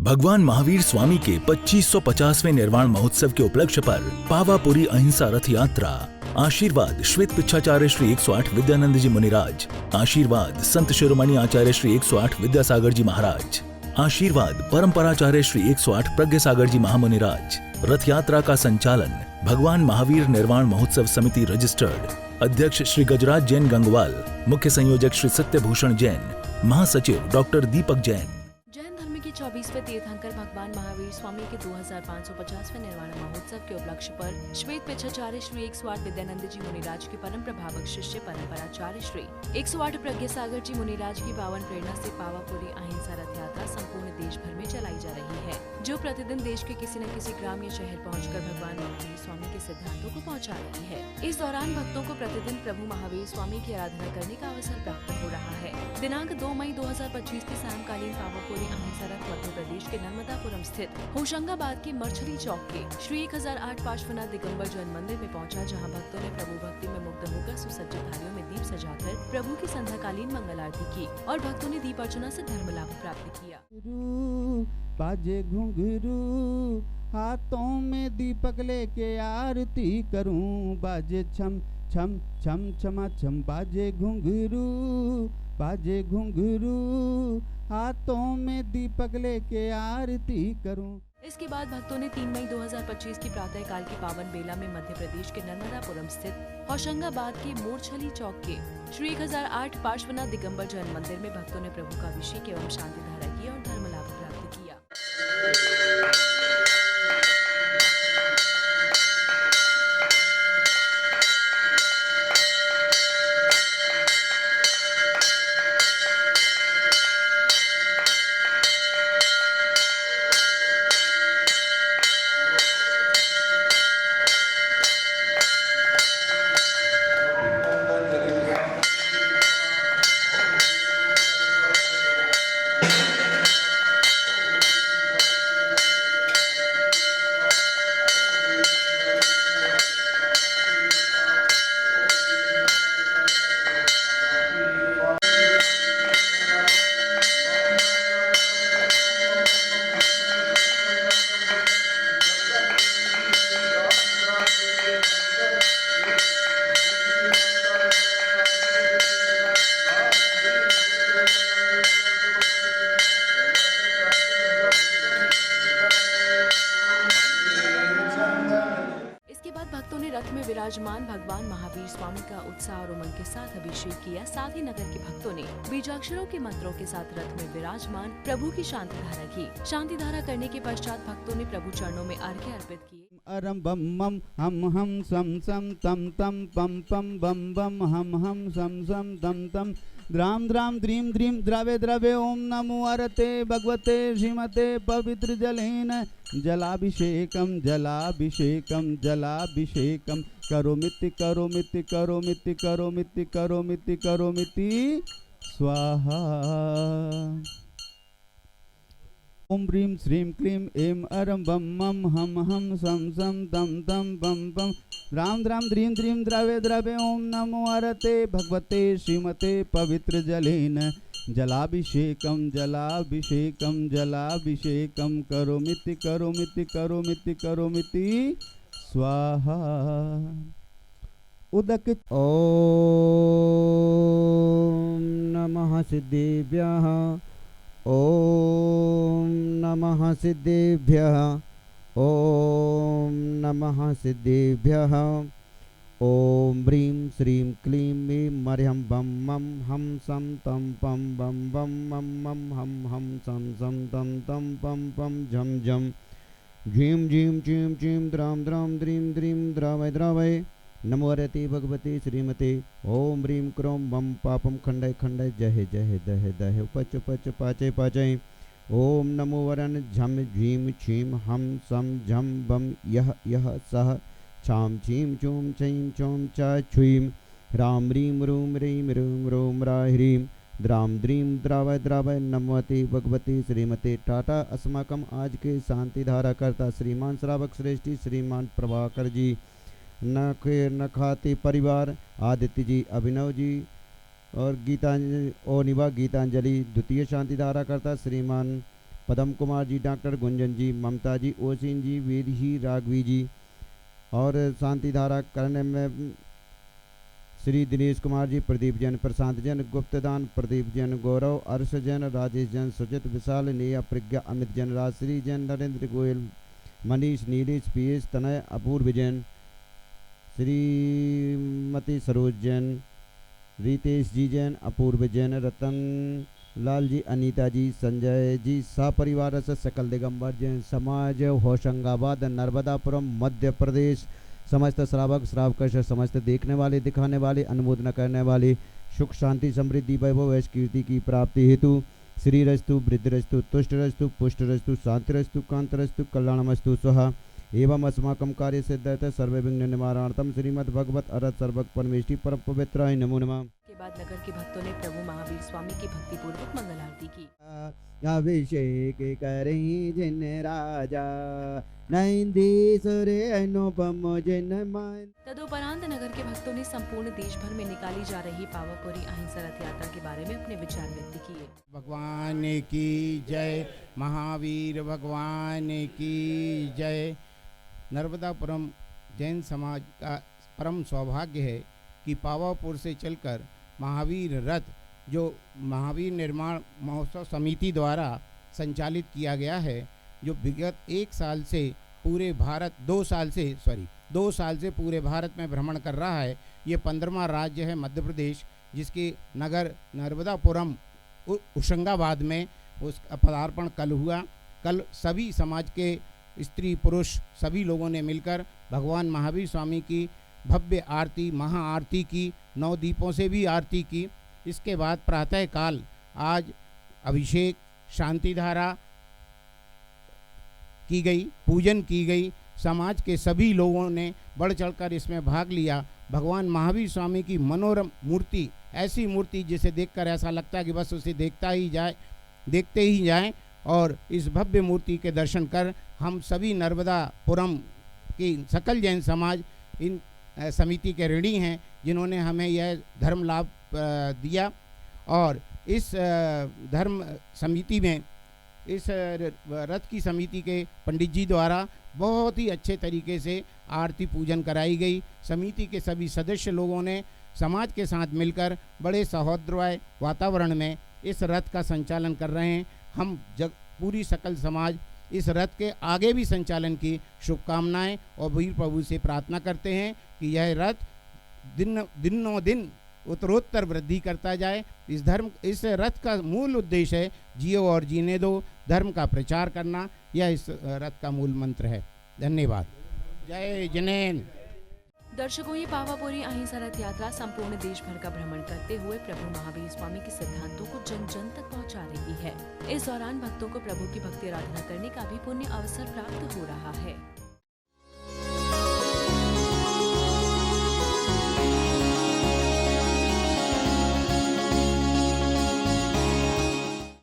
भगवान महावीर स्वामी के 2550वें निर्वाण महोत्सव के उपलक्ष्य पर पावापुरी अहिंसा रथ यात्रा। आशीर्वाद श्वेत पिच्छाचार्य श्री 108 विद्यानंद जी मुनिराज। आशीर्वाद संत शिरोमणि आचार्य श्री 108 विद्यासागर जी महाराज। आशीर्वाद परंपराचार्य श्री 108 प्रज्ञ सागर जी महामुनिराज। रथ यात्रा का संचालन भगवान महावीर निर्वाण महोत्सव समिति रजिस्टर्ड। अध्यक्ष श्री गजराज जैन गंगवाल। मुख्य संयोजक श्री सत्यभूषण जैन। महासचिव डॉक्टर दीपक जैन। 24वें तीर्थंकर भगवान महावीर स्वामी के 2550वें निर्वाण महोत्सव के उपलक्ष्य पर श्वेत पिच्छाचार्य श्री 108 विद्यानंद जी मुनिराज के परम प्रभावक शिष्य परंपराचार्य श्री 108 प्रज्ञ सागर जी मुनिराज की पावन प्रेरणा से पावापुरी अहिंसा रथ यात्रा संपूर्ण देश भर में चलाई जा रही है, जो प्रतिदिन देश के किसी न किसी ग्राम या शहर पहुंचकर भगवान महावीर स्वामी के सिद्धांतों को पहुंचा रही है। इस दौरान भक्तों को प्रतिदिन प्रभु महावीर स्वामी की आराधना करने का अवसर प्राप्त हो रहा है। दिनांक 2 मई 2025 की सायंकालीन पावापुरी अहिंसा रथ मध्य प्रदेश के नर्मदापुरम स्थित होशंगाबाद के मरछली चौक के श्री 1008 पार्श्वनाथ दिगंबर जैन मंदिर में पहुंचा, जहां भक्तों ने प्रभु भक्ति में मुग्ध होकर सुसज्जित थालियों में दीप सजाकर प्रभु की संध्याकालीन मंगल आरती की और भक्तों ने दीप अर्चना से धर्म लाभ प्राप्त किया। बाजे घुंघरू हाथों में दीपक लेके आरती करूं, बाजे छम छम छम छमा छम, बाजे घुंघरू हाथों में दीपक लेके आरती करूं। इसके बाद भक्तों ने 3 मई 2025 की प्रातः काल की पावन बेला में मध्य प्रदेश के नर्मदापुरम स्थित होशंगाबाद के मोरछली चौक के श्री 1008 पार्श्वनाथ दिगंबर जैन मंदिर में भक्तों ने प्रभु का अभिषेक एवं शांति धारा की और धर्म लाभ प्राप्त किया। रथ में विराजमान भगवान महावीर स्वामी का उत्साह और उमंग के साथ अभिषेक किया। साथ ही नगर के भक्तों ने बीजाक्षरों के मंत्रों के साथ रथ में विराजमान प्रभु की शांति धारा की। शांति धारा करने के पश्चात भक्तों ने प्रभु चरणों में अर्घ्य अर्पित किए। अरम बम मम हम सम सम तम तम पम पम बम बम हम सम तम तम द्राम द्राम द्रीम द्रीम द्रवे द्रवे ओम नमो अरते भगवते श्रीमते पवित्र जलेन जलाभिषेकम जलाभिषेकम जलाभिषेकम करोमिति करोमिति करोमिति करोमिति करोमिति करोमिति स्वाहा। ओम ह्रीं श्रीं क्लीं ऐं अरं बम मम हम सम तम तम पम पम राम द्राम द्रीं द्रीं द्रवे द्रवे ओम नमो अरते भगवते श्रीमते पवित्र जलेन जलाभिषेकम जलाभिषेकम जलाभिषेकम करोमिति करोमिति करोमिति करोमिति स्वाहा। उदक ओम नमः सिद्धेभ्यः ओम नमः सिद्धेभ्यः ओम नमः सिद्धेभ्यः ओम ह्रीं श्रीं क्लीं ऐं मर्यं बम मम हम सम तम पम बम बम मम हम सम तम तम पम पम झम झम झीं झीं चीं चीं द्राम द्राम द्रीं द्रीं द्रावय द्रावय नमो रति भगवती श्रीमते ओम ह्रीं क्रों मम पापम खंडय खंडय जय जय दह दह उपच उपच पाचय पाचय ओम नमो वरन झम झीं छीं हम सम झम बम यह यह सह छाम छीं चूं चीं चौं च छुईं राम ह्रीं रूम ह्रीं रूम रोम रा ह्रीं द्राम द्रीं द्रावय द्रावय नमवती भगवती श्रीमते टाटा। अस्माकम आज के शांति धारा करता श्रीमान श्रावक श्रेष्ठी श्रीमान प्रभाकर जी, नखाती परिवार, आदित्य जी, अभिनव जी और गीतांजलि और निभा गीतांजलि। द्वितीय शांति धारा करता श्रीमान पदम कुमार जी, डॉक्टर गुंजन जी, ममता जी, ओसिन जी, वीरही राघवी जी। और शांति धारा करने में श्री दिनेश कुमार जी, प्रदीप जैन, प्रशांत जैन, गुप्तदान, प्रदीप जैन, गौरव, अर्श जैन, राजेश जैन, सुचित विशाल, नेहा, प्रज्ञा, अमित जैन, राजश्री जैन, नरेंद्र गोयल, मनीष, नीलेश, पीएस, तनय, अपूर्व जैन, श्रीमती सरोज जैन, रितेश जी जैन, अपूर्व जैन, रतन लाल जी, अनीता जी, संजय जी, सपरिवार से सकल दिगंबर जैन समाज, होशंगाबाद, नर्मदापुरम, मध्य प्रदेश। समस्त श्रावक श्रावक, समस्त देखने वाले, दिखाने वाले, अनुमोदन करने वाले, सुख शांति समृद्धि वैभव यश कीर्ति की प्राप्ति हेतु श्री रस्तु, वृद्धि रस्तु, तुष्ट रस्तु, पुष्ट रस्तु, शांति रस्तु, कांत रस्तु, कल्याणमस्तु स्वाहा। एवं अस्माकं कार्य सिद्धयते सर्व विघ्न निवारणार्थम श्रीमद् भगवत अरहत सर्वक परमेष्टि परम पवित्राय नमो नमः। के बाद नगर के भक्तों ने प्रभु महावीर स्वामी की भक्ति पूर्वक मंगल आरती की। अभिषेक करें जिन राजा, नंदीश्वर अनुपम जिन मान। तदुपरांत नगर के भक्तों ने संपूर्ण देश भर में निकाली जा रही पावापुरी अहिंसा रथ यात्रा के बारे में अपने विचार व्यक्त किए। भगवान की जय, महावीर भगवान की जय। नर्मदापुरम जैन समाज का परम सौभाग्य है कि पावापुर से चलकर महावीर रथ, जो महावीर निर्माण महोत्सव समिति द्वारा संचालित किया गया है, जो विगत 1 साल से पूरे भारत 2 साल से पूरे भारत में भ्रमण कर रहा है। ये 15वां राज्य है मध्य प्रदेश, जिसके नगर नर्मदापुरम होशंगाबाद में उसका पदार्पण कल हुआ। कल सभी समाज के स्त्री पुरुष सभी लोगों ने मिलकर भगवान महावीर स्वामी की भव्य आरती, महाआरती की, 9 दीपों से भी आरती की। इसके बाद प्रातः काल आज अभिषेक, शांति धारा की गई, पूजन की गई। समाज के सभी लोगों ने बढ़ चढ़कर इसमें भाग लिया। भगवान महावीर स्वामी की मनोरम मूर्ति, ऐसी मूर्ति जिसे देखकर ऐसा लगता है कि बस उसे देखते ही जाएं। और इस भव्य मूर्ति के दर्शन कर हम सभी नर्मदापुरम की सकल जैन समाज इन समिति के ऋणी हैं, जिन्होंने हमें यह धर्म लाभ दिया। और इस धर्म समिति में, इस रथ की समिति के पंडित जी द्वारा बहुत ही अच्छे तरीके से आरती पूजन कराई गई। समिति के सभी सदस्य लोगों ने समाज के साथ मिलकर बड़े सौहार्दमय वातावरण में इस रथ का संचालन कर रहे हैं। हम पूरी सकल समाज इस रथ के आगे भी संचालन की शुभकामनाएं और वीर प्रभु से प्रार्थना करते हैं कि यह रथ दिनों दिन उत्तरोत्तर वृद्धि करता जाए। इस रथ का मूल उद्देश्य है जियो और जीने दो, धर्म का प्रचार करना। यह इस रथ का मूल मंत्र है। धन्यवाद। जय जिनेन्द्र। दर्शकों, ये पावापुरी अहिंसा रथ यात्रा संपूर्ण देश भर का भ्रमण करते हुए प्रभु महावीर स्वामी के सिद्धांतों को जन जन तक पहुंचा रही है। इस दौरान भक्तों को प्रभु की भक्ति आराधना करने का भी पुण्य अवसर प्राप्त हो रहा है।